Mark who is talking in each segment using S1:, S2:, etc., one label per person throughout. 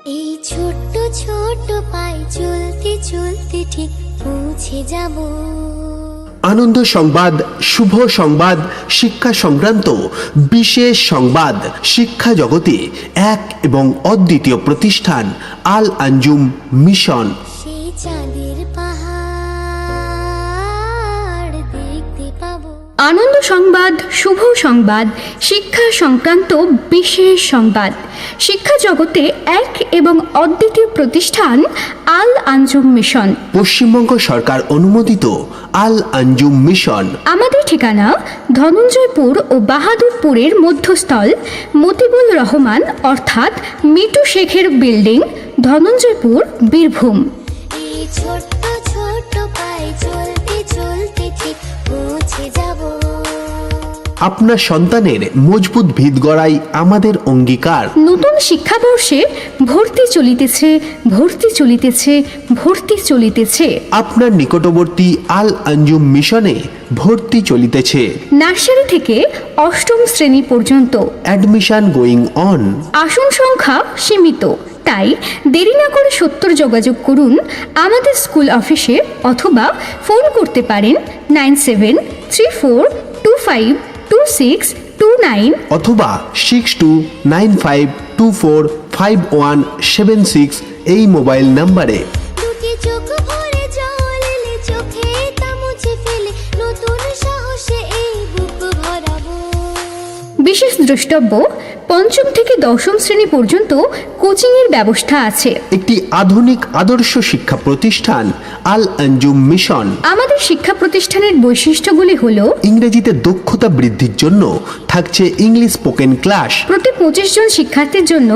S1: এই ছোট্ট ছোট্ট পায়ে চলতে চলতে ঠিক পৌঁছে যাব।
S2: আনন্দ সংবাদ, শুভ সংবাদ, শিক্ষা সংক্রান্ত বিশেষ সংবাদ। শিক্ষা জগতে এক এবং অদ্বিতীয় প্রতিষ্ঠান আল আঞ্জুম মিশন।
S1: সেই চাঁদের পাহাড় দেখতে পাবো।
S3: আনন্দ সংবাদ, শুভ সংবাদ, শিক্ষা সংক্রান্ত বিশেষ সংবাদ। শিক্ষা জগতে এক এবং অদ্বিতীয় প্রতিষ্ঠান আল আঞ্জুম মিশন।
S2: পশ্চিমবঙ্গ সরকার অনুমোদিত আল আঞ্জুম মিশন।
S3: আমাদের ঠিকানা ধনঞ্জয়পুর ও বাহাদুরপুরের মধ্যস্থল মতিবুল রহমান অর্থাৎ মিটু শেখের বিল্ডিং, ধনঞ্জয়পুর, বীরভূম।
S1: এই ছোট্ট ছোট্ট পায়ে চলতে চলতে ঠিক পৌঁছে যাব।
S2: আপনার সন্তানের মজবুত ভিত গড়াই আমাদের অঙ্গীকার।
S3: নতুন শিক্ষাবর্ষে ভর্তি চলিতেছে, ভর্তি চলিতেছে, ভর্তি চলিতেছে।
S2: আপনার নিকটবর্তী আল আঞ্জুম মিশনে ভর্তি চলিতেছে।
S3: নার্সারি থেকে অষ্টম শ্রেণী পর্যন্ত
S2: অ্যাডমিশন গোয়িং অন।
S3: আসন সংখ্যা সীমিত, তাই দেরি না করে সত্তর যোগাযোগ করুন আমাদের স্কুল অফিসে অথবা ফোন করতে পারেন 9734252629
S2: অথবা 6295245176 এই মোবাইল নম্বরে।
S1: দুটি চোখ ভরে জল এলে চোখে তা মুছে ফেলে নতুন সাহসে এই বুক ভরাবো।
S3: বিশেষ দ্রষ্টব্য, পঞ্চম থেকে দশম শ্রেণী পর্যন্ত কোচিংয়ের ব্যবস্থা আছে।
S2: একটি আধুনিক আদর্শ শিক্ষা প্রতিষ্ঠান আল আঞ্জুম মিশন।
S3: আমাদের শিক্ষা প্রতিষ্ঠানের বৈশিষ্ট্যগুলি হলো:
S2: ইংরেজিতে দক্ষতা বৃদ্ধির জন্য থাকছে ইংলিশ স্পোকেন ক্লাস।
S3: প্রতি 25 জন শিক্ষার্থীর জন্য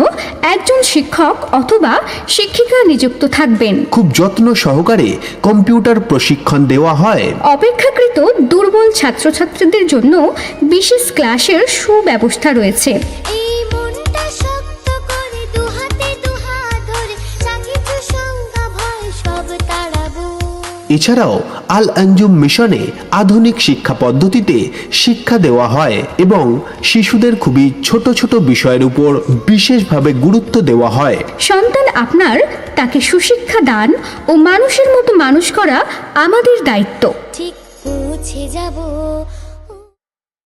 S3: একজন শিক্ষক অথবা শিক্ষিকা নিযুক্ত থাকবেন।
S2: খুব যত্ন সহকারে কম্পিউটার প্রশিক্ষণ দেওয়া হয়।
S3: অপেক্ষাকৃত দুর্বল ছাত্রছাত্রীদের জন্য বিশেষ ক্লাসের সুব্যবস্থা রয়েছে।
S1: এই মনটা শক্ত করে দু হাতে দু হাত ধরে যা কিছু শঙ্কা ভয় সব তাড়াবো।
S2: এছাড়াও আল আঞ্জুম মিশনে আধুনিক শিক্ষা পদ্ধতিতে শিক্ষা দেওয়া হয় এবং শিশুদের খুবই ছোট ছোট বিষয়ের উপর বিশেষভাবে গুরুত্ব দেওয়া হয়।
S3: সন্তান আপনার, তাকে সুশিক্ষা দান ও মানুষের মতো মানুষ করা আমাদের দায়িত্ব।
S1: ঠিক পৌঁছে যাব